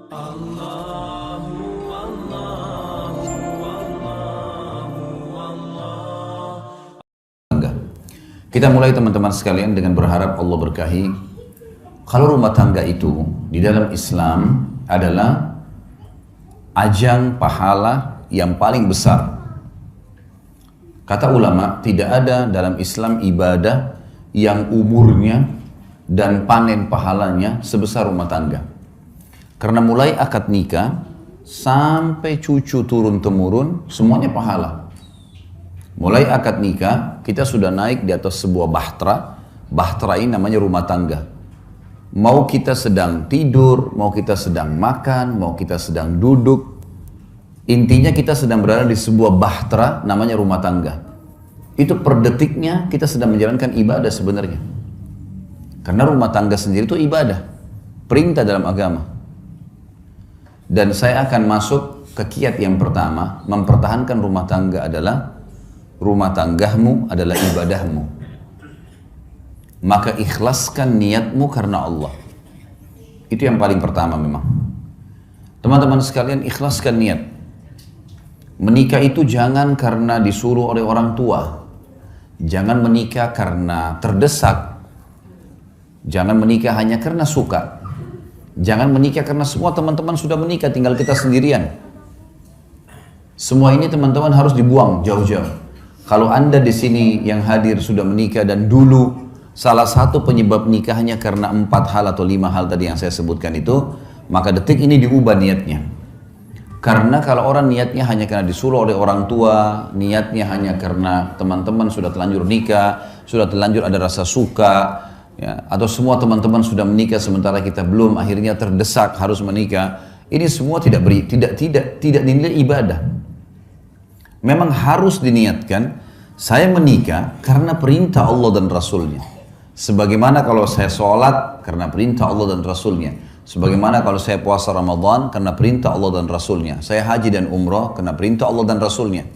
Kita mulai teman-teman sekalian dengan berharap Allah berkahi. Kalau rumah tangga itu di dalam Islam adalah ajang pahala yang paling besar. Kata ulama, tidak ada dalam Islam ibadah yang umurnya dan panen pahalanya sebesar rumah tangga. Karena mulai akad nikah sampai cucu turun-temurun semuanya pahala. Mulai akad nikah, kita sudah naik di atas sebuah bahtera. Bahtera ini namanya rumah tangga. Mau kita sedang tidur, mau kita sedang makan, mau kita sedang duduk. Intinya kita sedang berada di sebuah bahtera namanya rumah tangga. Itu per detiknya kita sedang menjalankan ibadah sebenarnya. Karena rumah tangga sendiri itu ibadah. Perintah dalam agama. Dan saya akan masuk ke kiat yang pertama. Mempertahankan rumah tangga adalah rumah tanggamu adalah ibadahmu. Maka ikhlaskan niatmu karena Allah. Itu yang paling pertama memang. Teman-teman sekalian, ikhlaskan niat. Menikah itu jangan karena disuruh oleh orang tua. Jangan menikah karena terdesak. Jangan menikah hanya karena suka. Jangan menikah karena semua teman-teman sudah menikah, tinggal kita sendirian. Semua ini teman-teman harus dibuang jauh-jauh. Kalau Anda di sini yang hadir sudah menikah dan dulu salah satu penyebab nikahnya karena 4 hal atau 5 hal tadi yang saya sebutkan itu, maka detik ini diubah niatnya. Karena kalau orang niatnya hanya karena disuruh oleh orang tua, niatnya hanya karena teman-teman sudah terlanjur nikah, sudah terlanjur ada rasa suka, ya, atau semua teman-teman sudah menikah sementara kita belum, akhirnya terdesak harus menikah. Ini semua tidak dinilai ibadah. Memang harus diniatkan, saya menikah karena perintah Allah dan Rasulnya. Sebagaimana kalau saya sholat karena perintah Allah dan Rasulnya. Sebagaimana kalau saya puasa Ramadan karena perintah Allah dan Rasulnya. Saya haji dan umrah karena perintah Allah dan Rasulnya.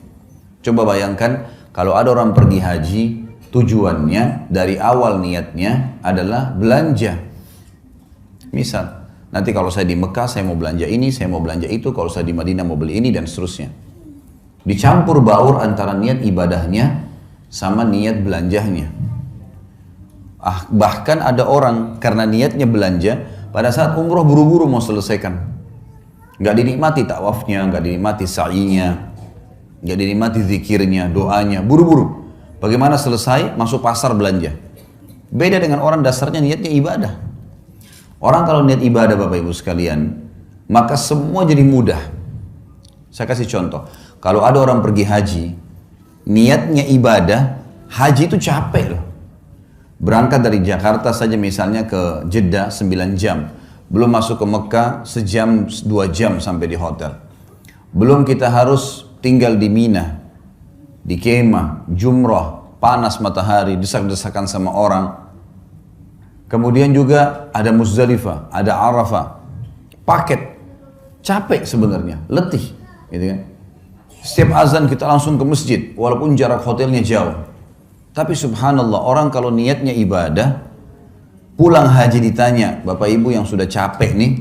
Coba bayangkan kalau ada orang pergi haji, tujuannya dari awal niatnya adalah belanja. Misal, nanti kalau saya di Mekah saya mau belanja ini, saya mau belanja itu. Kalau saya di Madinah mau beli ini dan seterusnya. Dicampur baur antara niat ibadahnya sama niat belanjahnya. Bahkan ada orang karena niatnya belanja, pada saat umroh buru-buru mau selesaikan. Gak dinikmati tawafnya, gak dinikmati sa'inya, gak dinikmati zikirnya, doanya, buru-buru. Bagaimana selesai, masuk pasar belanja. Beda dengan orang dasarnya niatnya ibadah. Orang kalau niat ibadah Bapak Ibu sekalian, maka semua jadi mudah. Saya kasih contoh. Kalau ada orang pergi haji, niatnya ibadah, haji itu capek loh. Berangkat dari Jakarta saja misalnya ke Jeddah 9 jam. Belum masuk ke Mekah sejam 2 jam sampai di hotel. Belum kita harus tinggal di Mina, di kemah, jumrah, panas matahari, desak-desakan sama orang. Kemudian juga ada Muzdalifah, ada Arafah. Paket, capek sebenarnya, letih. Gitu kan? Setiap azan kita langsung ke masjid, walaupun jarak hotelnya jauh. Tapi subhanallah, orang kalau niatnya ibadah, pulang haji ditanya, Bapak Ibu yang sudah capek nih,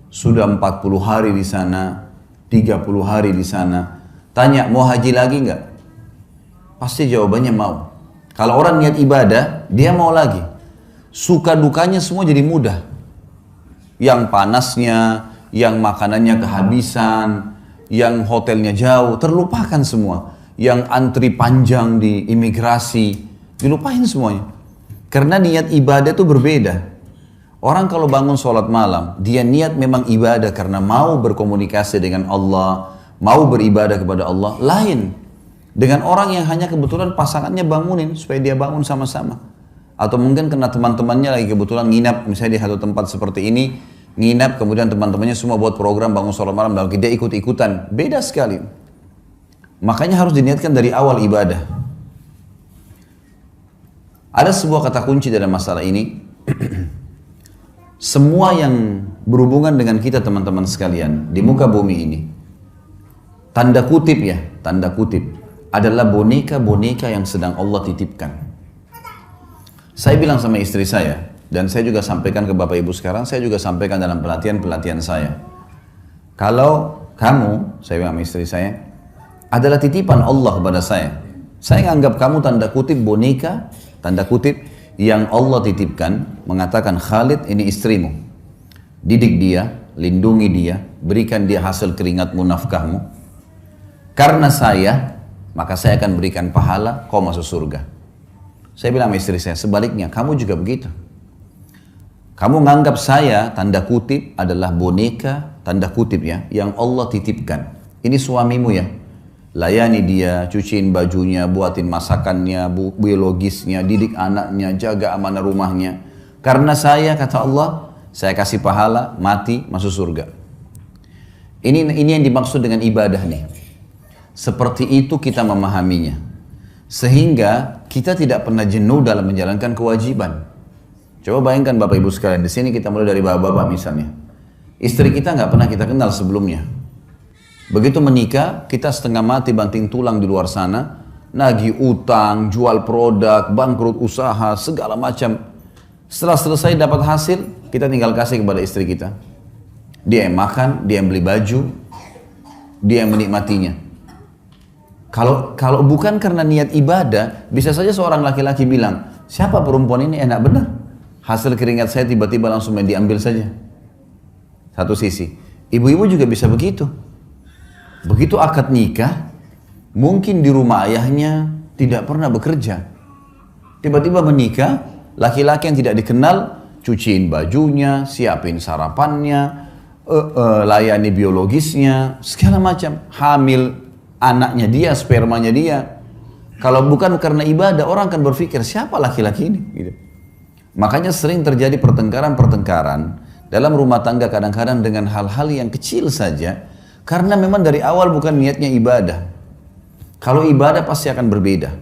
sudah 40 hari di sana, 30 hari di sana, tanya mau haji lagi nggak? Pasti jawabannya mau. Kalau orang niat ibadah, dia mau lagi. Suka dukanya semua jadi mudah. Yang panasnya, yang makanannya kehabisan, yang hotelnya jauh, terlupakan semua. Yang antri panjang di imigrasi, dilupain semuanya. Karena niat ibadah itu berbeda. Orang kalau bangun sholat malam, dia niat memang ibadah karena mau berkomunikasi dengan Allah, mau beribadah kepada Allah, lain. Dengan orang yang hanya kebetulan pasangannya bangunin, supaya dia bangun sama-sama. Atau mungkin karena teman-temannya lagi kebetulan nginap, misalnya di satu tempat seperti ini, nginap, kemudian teman-temannya semua buat program bangun sholat malam, lalu dia ikut-ikutan. Beda sekali. Makanya harus diniatkan dari awal ibadah. Ada sebuah kata kunci dalam masalah ini. Semua yang berhubungan dengan kita teman-teman sekalian di muka bumi ini, tanda kutip ya, tanda kutip, adalah boneka-boneka yang sedang Allah titipkan. Saya bilang sama istri saya, dan saya juga sampaikan ke Bapak Ibu sekarang, saya juga sampaikan dalam pelatihan-pelatihan saya. Kalau kamu, saya bilang sama istri saya, adalah titipan Allah kepada saya anggap kamu tanda kutip boneka, tanda kutip yang Allah titipkan, mengatakan Khalid ini istrimu. Didik dia, lindungi dia, berikan dia hasil keringatmu, nafkahmu. Karena saya, maka saya akan berikan pahala, kau masuk surga. Saya bilang sama istri saya, sebaliknya, kamu juga begitu. Kamu menganggap saya, tanda kutip, adalah boneka, tanda kutip ya, yang Allah titipkan. Ini suamimu ya. Layani dia, cuciin bajunya, buatin masakannya, biologisnya, didik anaknya, jaga amanah rumahnya. Karena saya, kata Allah, saya kasih pahala, mati, masuk surga. Ini yang dimaksud dengan ibadah nih. Seperti itu kita memahaminya. Sehingga kita tidak pernah jenuh dalam menjalankan kewajiban. Coba bayangkan Bapak Ibu sekalian, di sini kita mulai dari bapak-bapak misalnya. Istri kita nggak pernah kita kenal sebelumnya. Begitu menikah, kita setengah mati banting tulang di luar sana, nagih utang, jual produk, bangkrut usaha, segala macam. Setelah selesai dapat hasil, kita tinggal kasih kepada istri kita. Dia yang makan, dia yang beli baju, dia yang menikmatinya. Kalau bukan karena niat ibadah, bisa saja seorang laki-laki bilang, siapa perempuan ini enak benar. Hasil keringat saya tiba-tiba langsung diambil saja. Satu sisi. Ibu-ibu juga bisa begitu. Begitu akad nikah, mungkin di rumah ayahnya tidak pernah bekerja. Tiba-tiba menikah, laki-laki yang tidak dikenal, cuciin bajunya, siapin sarapannya, layani biologisnya, segala macam. Hamil anaknya dia, spermanya dia. Kalau bukan karena ibadah, orang akan berpikir, siapa laki-laki ini? Gitu. Makanya sering terjadi pertengkaran-pertengkaran dalam rumah tangga kadang-kadang dengan hal-hal yang kecil saja. Karena memang dari awal bukan niatnya ibadah. Kalau ibadah pasti akan berbeda.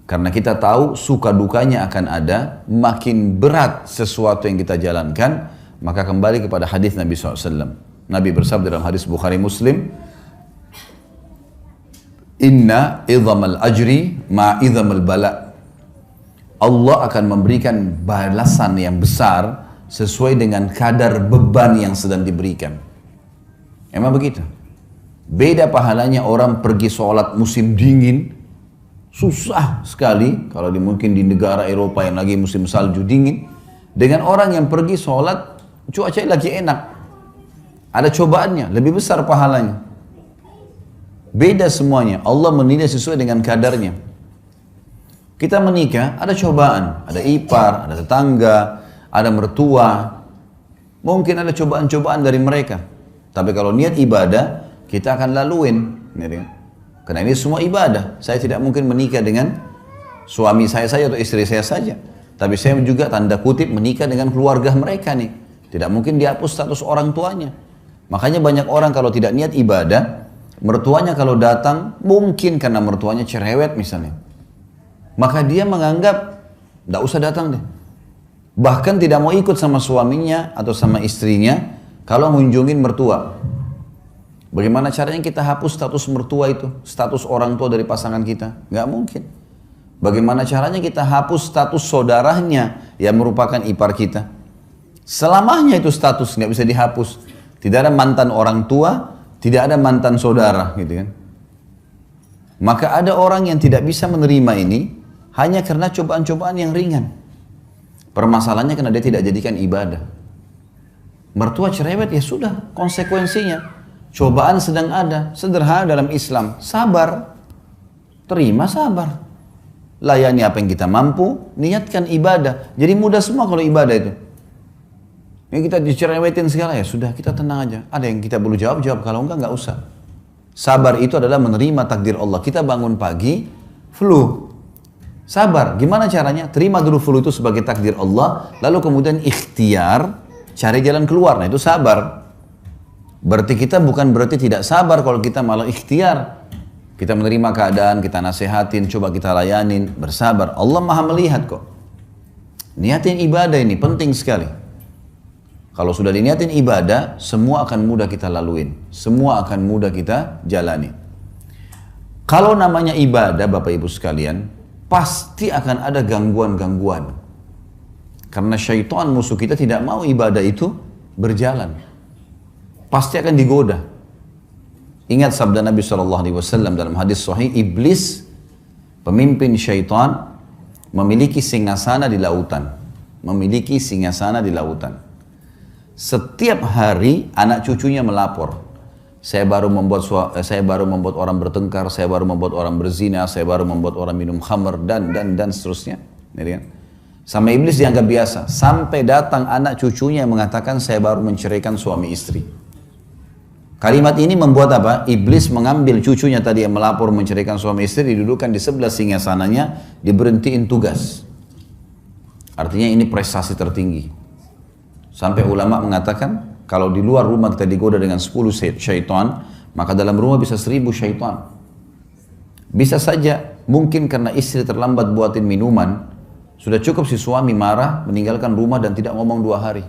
Karena kita tahu suka dukanya akan ada, makin berat sesuatu yang kita jalankan, maka kembali kepada hadis Nabi SAW. Nabi bersabda dalam hadis Bukhari Muslim, Inna idhamal ajri ma idhamal bala. Allah akan memberikan balasan yang besar sesuai dengan kadar beban yang sedang diberikan. Emang begitu? Beda pahalanya orang pergi sholat musim dingin, susah sekali kalau mungkin di negara Eropa yang lagi musim salju dingin, dengan orang yang pergi sholat cuaca lagi enak. Ada cobaannya, lebih besar pahalanya. Beda semuanya, Allah menilai sesuai dengan kadarnya. Kita menikah, ada cobaan, ada ipar, ada tetangga, ada mertua. Mungkin ada cobaan-cobaan dari mereka. Tapi kalau niat ibadah, kita akan laluin. Karena ini semua ibadah. Saya tidak mungkin menikah dengan suami saya saja atau istri saya saja. Tapi saya juga tanda kutip menikah dengan keluarga mereka nih. Tidak mungkin dihapus status orang tuanya. Makanya banyak orang kalau tidak niat ibadah, mertuanya kalau datang, mungkin karena mertuanya cerewet misalnya. Maka dia menganggap, tidak usah datang deh. Bahkan tidak mau ikut sama suaminya atau sama istrinya kalau mengunjungin mertua. Bagaimana caranya kita hapus status mertua itu, status orang tua dari pasangan kita? Nggak mungkin. Bagaimana caranya kita hapus status saudaranya yang merupakan ipar kita? Selamanya itu status nggak bisa dihapus. Tidak ada mantan orang tua, tidak ada mantan saudara, gitu kan? Maka ada orang yang tidak bisa menerima ini hanya karena cobaan-cobaan yang ringan. Permasalahannya karena dia tidak jadikan ibadah. Mertua cerewet, ya sudah, konsekuensinya. Cobaan sedang ada, sederhana dalam Islam, sabar. Terima sabar. Layani apa yang kita mampu, niatkan ibadah. Jadi mudah semua kalau ibadah itu. Ini kita dicerewetin segala, ya sudah, kita tenang aja. Ada yang kita perlu jawab, kalau enggak usah. Sabar itu adalah menerima takdir Allah. Kita bangun pagi, flu. Sabar, gimana caranya? Terima dulu flu itu sebagai takdir Allah, lalu kemudian ikhtiar, cari jalan keluar. Nah itu sabar. Berarti kita bukan berarti tidak sabar kalau kita malah ikhtiar. Kita menerima keadaan, kita nasihatin, coba kita layanin, bersabar. Allah maha melihat kok. Niatin ibadah ini penting sekali. Kalau sudah diniatin ibadah, semua akan mudah kita laluin. Semua akan mudah kita jalani. Kalau namanya ibadah, Bapak Ibu sekalian, pasti akan ada gangguan-gangguan. Karena syaitan musuh kita tidak mau ibadah itu berjalan. pasti akan digoda. Ingat sabda Nabi SAW dalam hadis sahih, iblis, pemimpin syaitan, memiliki singgasana di lautan. Memiliki singgasana di lautan. Setiap hari anak cucunya melapor. Saya baru membuat orang bertengkar, saya baru membuat orang berzina, saya baru membuat orang minum khamr, dan seterusnya. Sama iblis dianggap biasa. Sampai datang anak cucunya yang mengatakan, saya baru menceraikan suami istri. Kalimat ini membuat apa? Iblis mengambil cucunya tadi yang melapor menceraikan suami istri, didudukkan di sebelah singgasananya, diberhentiin tugas. Artinya ini prestasi tertinggi. Sampai ulama mengatakan, kalau di luar rumah kita digoda dengan 10 syaitan, maka dalam rumah bisa 1000 syaitan. Bisa saja, mungkin karena istri terlambat buatin minuman, sudah cukup si suami marah, meninggalkan rumah dan tidak ngomong 2 hari.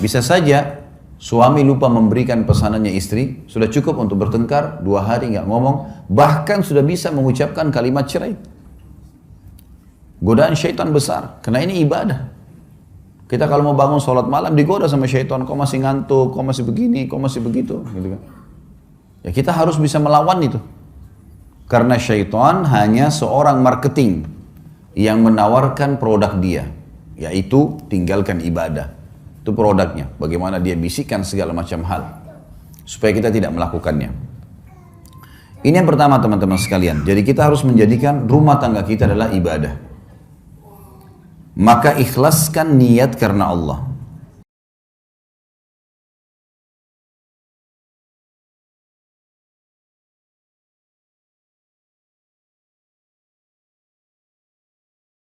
Bisa saja, suami lupa memberikan pesanannya istri, sudah cukup untuk bertengkar, 2 hari nggak ngomong, bahkan sudah bisa mengucapkan kalimat cerai. Godaan syaitan besar, karena ini ibadah. Kita kalau mau bangun sholat malam digoda sama syaitan, kau masih ngantuk, kau masih begini, kau masih begitu, gitu kan. Ya kita harus bisa melawan itu. Karena syaitan hanya seorang marketing yang menawarkan produk dia, yaitu tinggalkan ibadah. Itu produknya, bagaimana dia bisikkan segala macam hal supaya kita tidak melakukannya. Ini yang pertama teman-teman sekalian. Jadi kita harus menjadikan rumah tangga kita adalah ibadah. Maka ikhlaskan niat karena Allah.